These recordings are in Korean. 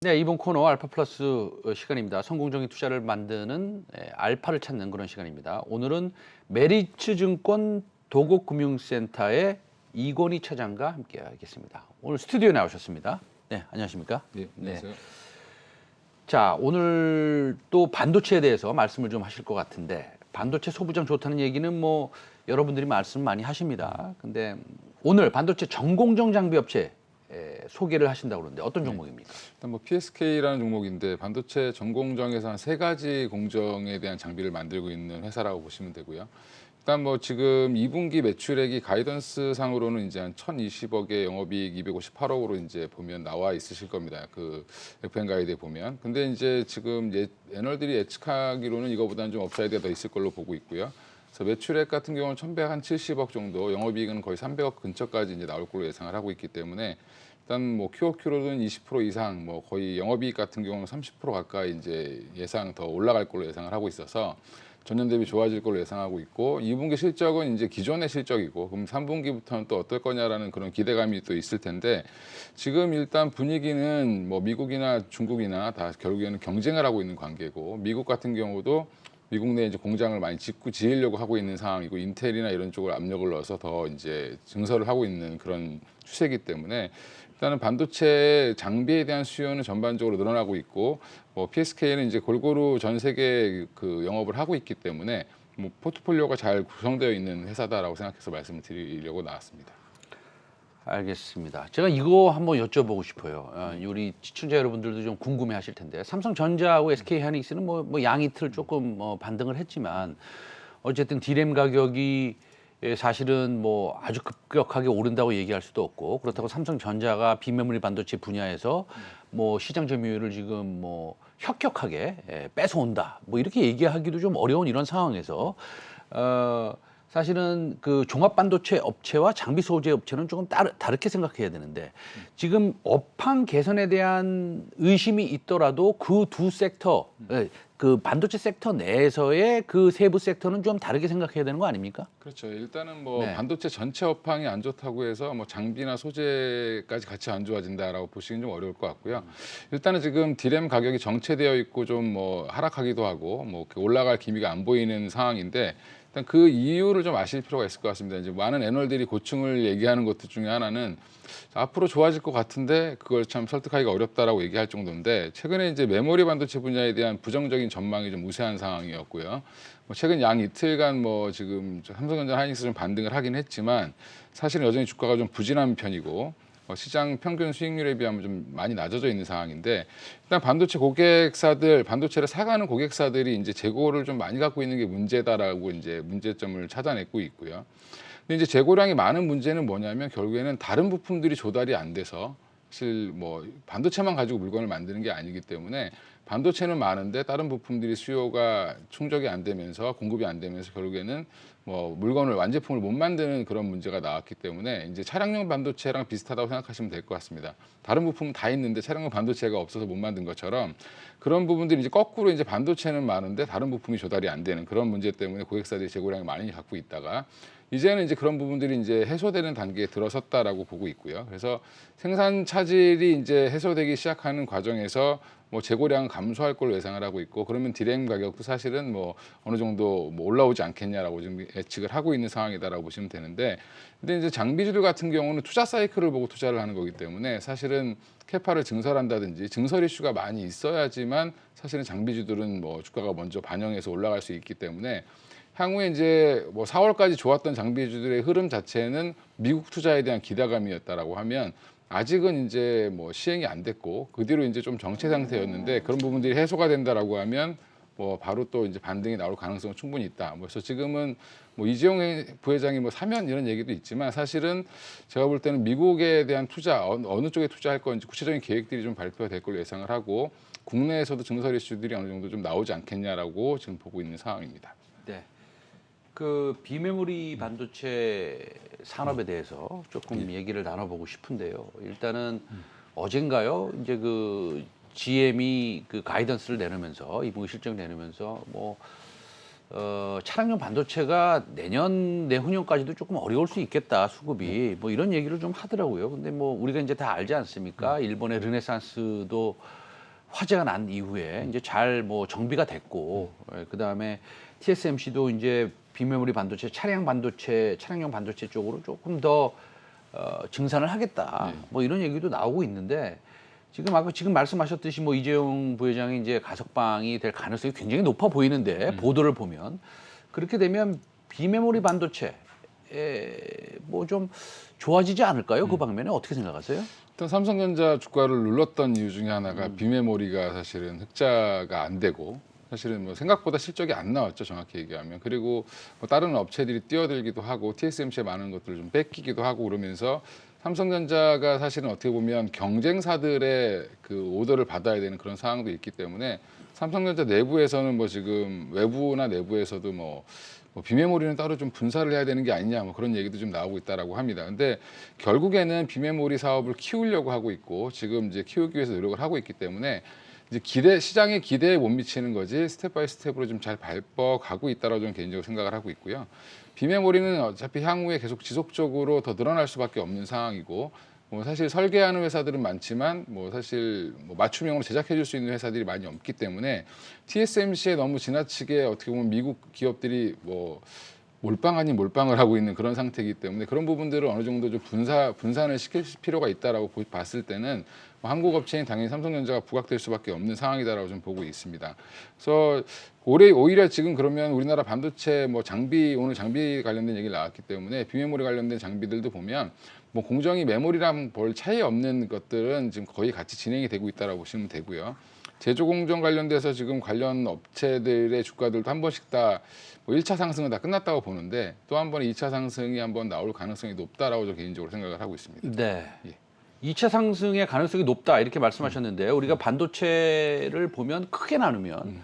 네, 이번 코너 알파 플러스 시간입니다. 성공적인 투자를 만드는 알파를 찾는 그런 시간입니다. 오늘은 메리츠증권 도곡금융센터의 이건희 차장과 함께하겠습니다. 오늘 스튜디오에 나오셨습니다. 네, 안녕하십니까? 네, 안녕하세요. 자, 오늘 또 반도체에 대해서 말씀을 좀 하실 것 같은데 반도체 소부장 좋다는 얘기는 뭐 여러분들이 말씀 많이 하십니다. 근데 오늘 반도체 전공정 장비 업체 소개를 하신다고 그러는데 어떤 종목입니까? 일단 뭐 PSK라는 종목인데 반도체 전 공정에서 한 3가지 공정에 대한 장비를 만들고 있는 회사라고 보시면 되고요. 일단 뭐 지금 2분기 매출액이 가이던스 상으로는 이제 한 1,020억에 영업이익 258억으로 이제 보면 나와 있으실 겁니다. 그 FM 가이드에 보면. 근데 이제 지금 애널들이 예측하기로는 이거보다는 좀 업사이드가 더 있을 걸로 보고 있고요. 그래서 매출액 같은 경우는 1,170억 정도, 영업이익은 거의 300억 근처까지 이제 나올 걸로 예상을 하고 있기 때문에 일단 뭐 QOQ로는 20% 이상, 뭐 거의 영업이익 같은 경우는 30% 가까이 이제 예상 더 올라갈 걸로 예상을 하고 있어서 전년 대비 좋아질 걸로 예상하고 있고 2분기 실적은 이제 기존의 실적이고 그럼 3분기부터는 또 어떨 거냐라는 그런 기대감이 또 있을 텐데 지금 일단 분위기는 뭐 미국이나 중국이나 다 결국에는 경쟁을 하고 있는 관계고 미국 같은 경우도 미국 내에 이제 공장을 많이 지으려고 하고 있는 상황이고 인텔이나 이런 쪽을 압력을 넣어서 더 이제 증설을 하고 있는 그런 추세이기 때문에 일단은 반도체 장비에 대한 수요는 전반적으로 늘어나고 있고 PSK는 이제 골고루 전 세계 그 영업을 하고 있기 때문에 뭐 포트폴리오가 잘 구성되어 있는 회사다라고 생각해서 말씀을 드리려고 나왔습니다. 알겠습니다. 제가 이거 한번 여쭤보고 싶어요. 우리 시청자 여러분들도 좀 궁금해하실 텐데 삼성전자하고 SK하이닉스는 뭐 양이틀 조금 반등을 했지만 어쨌든 디램 가격이 사실은 뭐 아주 급격하게 오른다고 얘기할 수도 없고 그렇다고 삼성전자가 비메모리 반도체 분야에서 뭐 시장 점유율을 지금 뭐 혁혁하게 뺏어온다 뭐 이렇게 얘기하기도 좀 어려운 이런 상황에서 사실은 그 종합 반도체 업체와 장비 소재 업체는 조금 다르게 생각해야 되는데 지금 업황 개선에 대한 의심이 있더라도 그 두 섹터, 그 반도체 섹터 내에서의 그 세부 섹터는 좀 다르게 생각해야 되는 거 아닙니까? 그렇죠. 일단은 뭐 네. 반도체 전체 업황이 안 좋다고 해서 뭐 장비나 소재까지 같이 안 좋아진다라고 보시기는 좀 어려울 것 같고요. 일단은 지금 디램 가격이 정체되어 있고 좀 뭐 하락하기도 하고 뭐 올라갈 기미가 안 보이는 상황인데 일단 그 이유를 좀 아실 필요가 있을 것 같습니다. 이제 많은 애널들이 고충을 얘기하는 것들 중에 하나는 앞으로 좋아질 것 같은데 그걸 참 설득하기가 어렵다라고 얘기할 정도인데 최근에 이제 메모리 반도체 분야에 대한 부정적인 전망이 좀 우세한 상황이었고요. 뭐 최근 양 이틀간 뭐 지금 삼성전자 하이닉스 좀 반등을 하긴 했지만 사실은 여전히 주가가 좀 부진한 편이고 시장 평균 수익률에 비하면 좀 많이 낮아져 있는 상황인데 일단 반도체 고객사들 반도체를 사가는 고객사들이 이제 재고를 좀 많이 갖고 있는 게 문제다라고 이제 문제점을 찾아내고 있고요. 근데 이제 재고량이 많은 문제는 뭐냐면 결국에는 다른 부품들이 조달이 안 돼서 사실 뭐 반도체만 가지고 물건을 만드는 게 아니기 때문에 반도체는 많은데 다른 부품들이 수요가 충족이 안 되면서 공급이 안 되면서 결국에는 뭐 물건을 완제품을 못 만드는 그런 문제가 나왔기 때문에 이제 차량용 반도체랑 비슷하다고 생각하시면 될 것 같습니다. 다른 부품은 다 있는데 차량용 반도체가 없어서 못 만든 것처럼 그런 부분들이 이제 거꾸로 이제 반도체는 많은데 다른 부품이 조달이 안 되는 그런 문제 때문에 고객사들이 재고량을 많이 갖고 있다가 이제는 이제 그런 부분들이 이제 해소되는 단계에 들어섰다라고 보고 있고요. 그래서 생산 차질이 이제 해소되기 시작하는 과정에서 뭐 재고량은 감소할 걸로 예상을 하고 있고 그러면 디램 가격도 사실은 뭐 어느 정도 뭐 올라오지 않겠냐라고 지금 예측을 하고 있는 상황이다라고 보시면 되는데 근데 이제 장비주들 같은 경우는 투자 사이클을 보고 투자를 하는 거기 때문에 사실은 캐파를 증설한다든지 증설 이슈가 많이 있어야지만 사실은 장비주들은 뭐 주가가 먼저 반영해서 올라갈 수 있기 때문에 향후에 이제 뭐 4월까지 좋았던 장비주들의 흐름 자체는 미국 투자에 대한 기대감이었다라고 하면 아직은 이제 뭐 시행이 안 됐고 그 뒤로 이제 좀 정체 상태였는데 그런 부분들이 해소가 된다라고 하면 뭐 바로 또 이제 반등이 나올 가능성은 충분히 있다. 그래서 지금은 뭐 이재용 부회장이 뭐 사면 이런 얘기도 있지만 사실은 제가 볼 때는 미국에 대한 투자 어느 쪽에 투자할 건지 구체적인 계획들이 좀 발표가 될 걸로 예상을 하고 국내에서도 증설 이슈들이 어느 정도 좀 나오지 않겠냐라고 지금 보고 있는 상황입니다. 네. 그 비메모리 반도체 산업에 대해서 조금 얘기를 나눠보고 싶은데요. 일단은 어젠가요? 이제 그 GM이 그 가이던스를 내놓으면서 이분 실적 내놓으면서 뭐 차량용 반도체가 내년 내후년까지도 조금 어려울 수 있겠다 수급이 뭐 이런 얘기를 좀 하더라고요. 근데 뭐 우리가 이제 다 알지 않습니까? 일본의 르네상스도 화재가 난 이후에 이제 잘 뭐 정비가 됐고 그다음에 TSMC도 이제 비메모리 반도체, 차량용 반도체 쪽으로 조금 더 증산을 하겠다. 뭐 이런 얘기도 나오고 있는데 지금 말씀하셨듯이 뭐 이재용 부회장이 이제 가석방이 될 가능성이 굉장히 높아 보이는데 보도를 보면 그렇게 되면 비메모리 반도체 뭐 좀 좋아지지 않을까요? 그 방면에 어떻게 생각하세요? 일단 삼성전자 주가를 눌렀던 이유 중에 하나가 비메모리가 사실은 흑자가 안 되고 사실은 뭐 생각보다 실적이 안 나왔죠, 정확히 얘기하면. 그리고 뭐 다른 업체들이 뛰어들기도 하고 TSMC의 많은 것들을 좀 뺏기기도 하고 그러면서 삼성전자가 사실은 어떻게 보면 경쟁사들의 그 오더를 받아야 되는 그런 상황도 있기 때문에 삼성전자 내부에서는 뭐 지금 외부나 내부에서도 뭐 비메모리는 따로 좀 분사를 해야 되는 게 아니냐 뭐 그런 얘기도 좀 나오고 있다라고 합니다. 근데 결국에는 비메모리 사업을 키우려고 하고 있고 지금 이제 키우기 위해서 노력을 하고 있기 때문에 이제 시장의 기대에 못 미치는 거지 스텝 바이 스텝으로 좀 잘 밟아 가고 있다라고 저는 개인적으로 생각을 하고 있고요. 비메모리는 어차피 향후에 계속 지속적으로 더 늘어날 수밖에 없는 상황이고 뭐 사실 설계하는 회사들은 많지만 뭐 사실 뭐 맞춤형으로 제작해 줄 수 있는 회사들이 많이 없기 때문에 TSMC에 너무 지나치게 어떻게 보면 미국 기업들이 뭐 몰빵 아닌 몰빵을 하고 있는 그런 상태이기 때문에 그런 부분들을 어느 정도 좀 분산을 시킬 필요가 있다라고 봤을 때는 뭐 한국 업체인 당연히 삼성전자가 부각될 수밖에 없는 상황이다라고 좀 보고 있습니다. 그래서 오히려 지금 그러면 우리나라 반도체 뭐 오늘 장비 관련된 얘기 나왔기 때문에 비메모리 관련된 장비들도 보면 뭐 공정이 메모리랑 별 차이 없는 것들은 지금 거의 같이 진행이 되고 있다라고 보시면 되고요. 제조 공정 관련돼서 지금 관련 업체들의 주가들도 한 번씩 다 뭐 1차 상승은 다 끝났다고 보는데 또 한 번에 2차 상승이 한번 나올 가능성이 높다라고 저 개인적으로 생각을 하고 있습니다. 네. 예. 2차 상승의 가능성이 높다 이렇게 말씀하셨는데요. 우리가 반도체를 보면 크게 나누면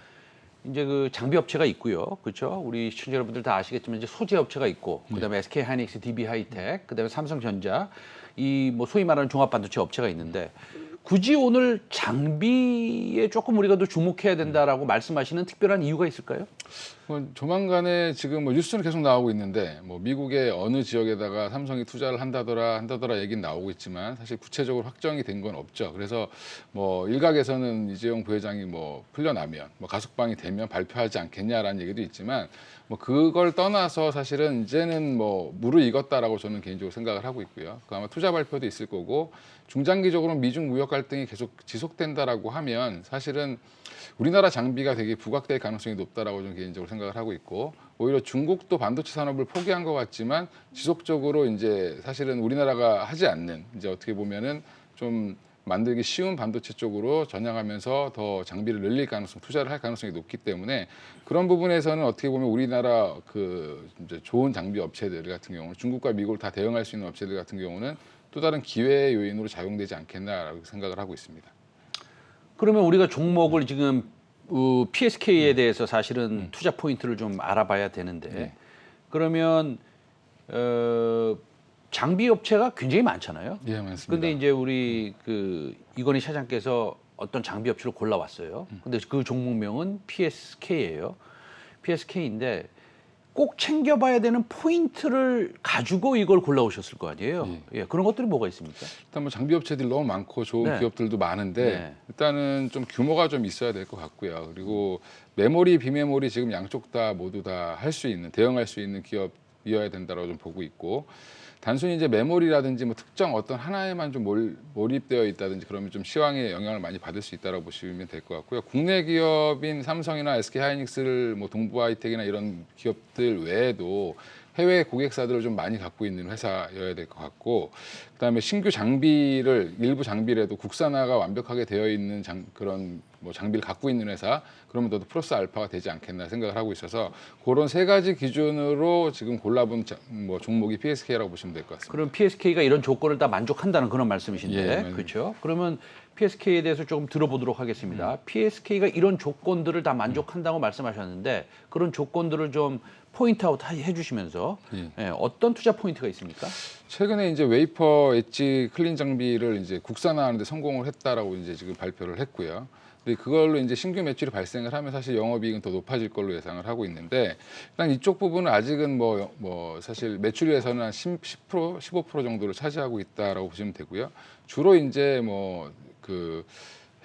이제 그 장비 업체가 있고요. 그렇죠? 우리 시청자 여러분들 다 아시겠지만 이제 소재 업체가 있고 그다음에 SK 하이닉스, DB 하이텍, 그다음에 삼성전자 이 뭐 소위 말하는 종합 반도체 업체가 있는데 굳이 오늘 장비에 조금 우리가 더 주목해야 된다라고 말씀하시는 특별한 이유가 있을까요? 조만간에 지금 뭐 뉴스는 계속 나오고 있는데 뭐 미국의 어느 지역에다가 삼성이 투자를 한다더라 얘기는 나오고 있지만 사실 구체적으로 확정이 된 건 없죠. 그래서 뭐 일각에서는 이재용 부회장이 뭐 풀려나면 뭐 가석방이 되면 발표하지 않겠냐라는 얘기도 있지만 뭐 그걸 떠나서 사실은 이제는 뭐 무르익었다라고 저는 개인적으로 생각을 하고 있고요. 그 아마 투자 발표도 있을 거고 중장기적으로 미중 무역 갈등이 계속 지속된다라고 하면 사실은 우리나라 장비가 되게 부각될 가능성이 높다라고 저는 개인적으로 생각을 하고 있고 오히려 중국도 반도체 산업을 포기한 것 같지만 지속적으로 이제 사실은 우리나라가 하지 않는 이제 어떻게 보면은 좀 만들기 쉬운 반도체 쪽으로 전향하면서 더 장비를 늘릴 가능성, 투자를 할 가능성이 높기 때문에 그런 부분에서는 어떻게 보면 우리나라 그 이제 좋은 장비 업체들 같은 경우는 중국과 미국을 다 대응할 수 있는 업체들 같은 경우는 또 다른 기회의 요인으로 작용되지 않겠나라고 생각을 하고 있습니다. 그러면 우리가 종목을 지금 PSK에 대해서 사실은 투자 포인트를 좀 알아봐야 되는데 그러면 장비 업체가 굉장히 많잖아요. 예, 맞습니다. 근데 이제 우리 그 이건희 차장께서 어떤 장비 업체를 골라왔어요. 근데 그 종목명은 PSK예요. PSK인데 꼭 챙겨봐야 되는 포인트를 가지고 이걸 골라오셨을 거 아니에요. 예, 그런 것들이 뭐가 있습니까? 일단 뭐 장비 업체들이 너무 많고 좋은 네. 기업들도 많은데 네. 일단은 좀 규모가 좀 있어야 될 것 같고요. 그리고 메모리, 비메모리 지금 양쪽 다 모두 다 할 수 있는 대응할 수 있는 기업이어야 된다고 좀 보고 있고 단순히 이제 메모리라든지 뭐 특정 어떤 하나에만 좀 몰입되어 있다든지 그러면 좀 시황에 영향을 많이 받을 수 있다고 보시면 될 것 같고요. 국내 기업인 삼성이나 SK 하이닉스를 뭐 동부 하이텍이나 이런 기업들 외에도 해외 고객사들을 좀 많이 갖고 있는 회사여야 될 것 같고 그다음에 신규 장비를 일부 장비라도 국산화가 완벽하게 되어 있는 그런 뭐 장비를 갖고 있는 회사 그러면 더 플러스 알파가 되지 않겠나 생각을 하고 있어서 그런 세 가지 기준으로 지금 골라본 뭐 종목이 PSK라고 보시면 될 것 같습니다. 그럼 PSK가 이런 조건을 다 만족한다는 그런 말씀이신데, 예, 그렇죠? 그러면 PSK에 대해서 조금 들어보도록 하겠습니다. PSK가 이런 조건들을 다 만족한다고 말씀하셨는데 그런 조건들을 좀 포인트아웃 해주시면서 어떤 투자 포인트가 있습니까? 최근에 이제 웨이퍼 엣지 클린 장비를 이제 국산화하는데 성공을 했다라고 이제 지금 발표를 했고요. 근데 그걸로 이제 신규 매출이 발생을 하면 사실 영업이익은 더 높아질 걸로 예상을 하고 있는데 일단 이쪽 부분은 아직은 뭐 사실 매출에서는 한 10%, 15% 정도를 차지하고 있다라고 보시면 되고요. 주로 이제 뭐 그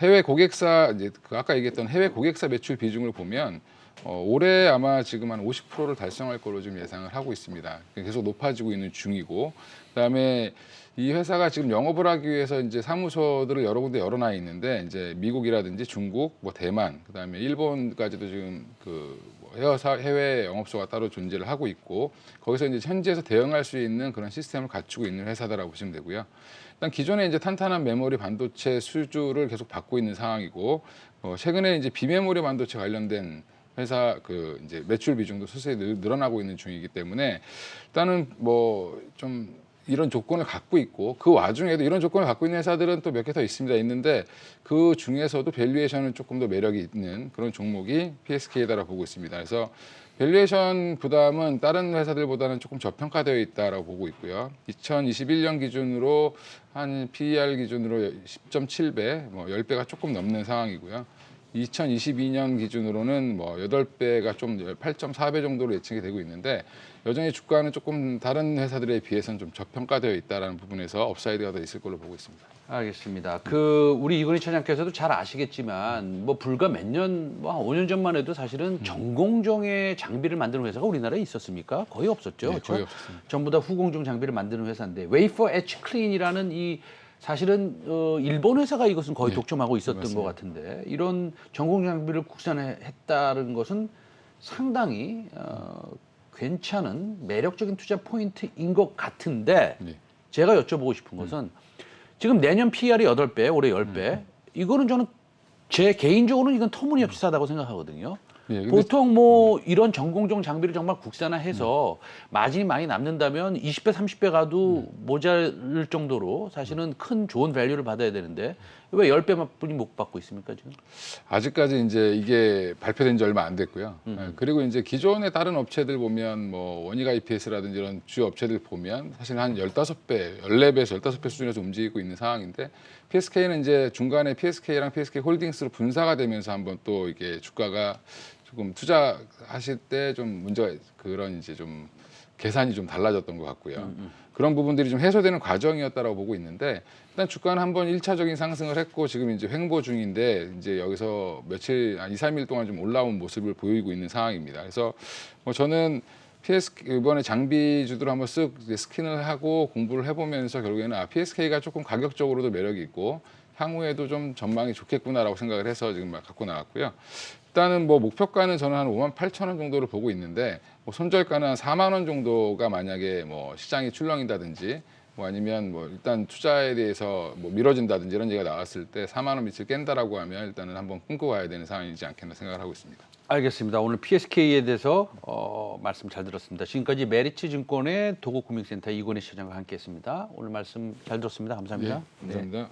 해외 고객사 이제 그 아까 얘기했던 해외 고객사 매출 비중을 보면 올해 아마 지금 한 50%를 달성할 걸로 좀 예상을 하고 있습니다. 계속 높아지고 있는 중이고, 그다음에 이 회사가 지금 영업을 하기 위해서 이제 사무소들을 여러 군데 열어놔 있는데 이제 미국이라든지 중국, 뭐 대만, 그다음에 일본까지도 지금 해외 영업소가 따로 존재를 하고 있고, 거기서 이제 현지에서 대응할 수 있는 그런 시스템을 갖추고 있는 회사다라고 보시면 되고요. 일단 기존에 이제 탄탄한 메모리 반도체 수주를 계속 받고 있는 상황이고, 최근에 이제 비메모리 반도체 관련된 회사 이제 매출 비중도 서서히 늘어나고 있는 중이기 때문에 일단은 뭐 좀 이런 조건을 갖고 있고, 그 와중에도 이런 조건을 갖고 있는 회사들은 또 몇 개 더 있는데 그 중에서도 밸류에이션은 조금 더 매력이 있는 그런 종목이 PSK다라고 보고 있습니다. 그래서 밸류에이션 부담은 다른 회사들보다는 조금 저평가되어 있다라고 보고 있고요. 2021년 기준으로 한 PER 기준으로 10.7배, 뭐 10배가 조금 넘는 상황이고요. 2022년 기준으로는 뭐 8배가 좀 8.4배 정도로 예측이 되고 있는데, 여전히 주가는 조금 다른 회사들에 비해서는 좀 저평가되어 있다라는 부분에서 업사이드가 더 있을 걸로 보고 있습니다. 알겠습니다. 우리 이건희 차장께서도 잘 아시겠지만 뭐 불과 몇 년, 뭐 5년 전만 해도 사실은 전공정의 장비를 만드는 회사가 우리나라에 있었습니까? 거의 없었죠. 네, 그렇죠? 거의 없었습니다. 전부 다 후공정 장비를 만드는 회사인데 웨이퍼 에치 클린이라는 사실은 일본 회사가 이것은 거의 네, 독점하고 있었던 맞습니다. 것 같은데, 이런 전공 장비를 국산화했다는 것은 상당히 괜찮은 매력적인 투자 포인트인 것 같은데, 네. 제가 여쭤보고 싶은 것은 지금 내년 PER이 8배, 올해 10배. 이거는 저는 제 개인적으로는 이건 터무니없이 싸다고 생각하거든요. 예, 근데 보통 뭐 이런 전공정 장비를 정말 국산화해서 마진이 많이 남는다면 20배, 30배 가도 모자랄 정도로 사실은 큰 좋은 밸류를 받아야 되는데 왜 10배뿐이 못 받고 있습니까, 지금? 아직까지 이제 이게 발표된 지 얼마 안 됐고요. 그리고 이제 기존의 다른 업체들 보면 뭐 원익 IPS라든지 이런 주요 업체들 보면 사실 한 15배, 14배에서 15배 수준에서 움직이고 있는 상황인데, PSK는 이제 중간에 PSK랑 PSK 홀딩스로 분사가 되면서 한번 또 이게 주가가 조금 투자하실 때 좀 문제가, 그런 이제 좀 계산이 좀 달라졌던 것 같고요. 그런 부분들이 좀 해소되는 과정이었다라고 보고 있는데, 일단 주가는 한번 1차적인 상승을 했고 지금 이제 횡보 중인데, 이제 여기서 한 2, 3일 동안 좀 올라온 모습을 보이고 있는 상황입니다. 그래서 뭐 저는 이번에 장비주들 한번 쓱 이제 스캔을 하고 공부를 해보면서 결국에는 PSK가 조금 가격적으로도 매력이 있고 향후에도 좀 전망이 좋겠구나라고 생각을 해서 지금 막 갖고 나왔고요. 일단은 뭐 목표가는 저는 한 58,000원 정도를 보고 있는데, 뭐 손절가는 한 4만 원 정도가 만약에 뭐 시장이 출렁인다든지 뭐 아니면 뭐 일단 투자에 대해서 뭐 미뤄진다든지 이런 얘기가 나왔을 때 4만 원 밑을 깬다라고 하면 일단은 한번 끊고 가야 되는 상황이지 않겠나 생각을 하고 있습니다. 알겠습니다. 오늘 PSK에 대해서 말씀 잘 들었습니다. 지금까지 메리츠 증권의 도곡금융센터 이건희 시장과 함께했습니다. 오늘 말씀 잘 들었습니다. 감사합니다. 네, 감사합니다.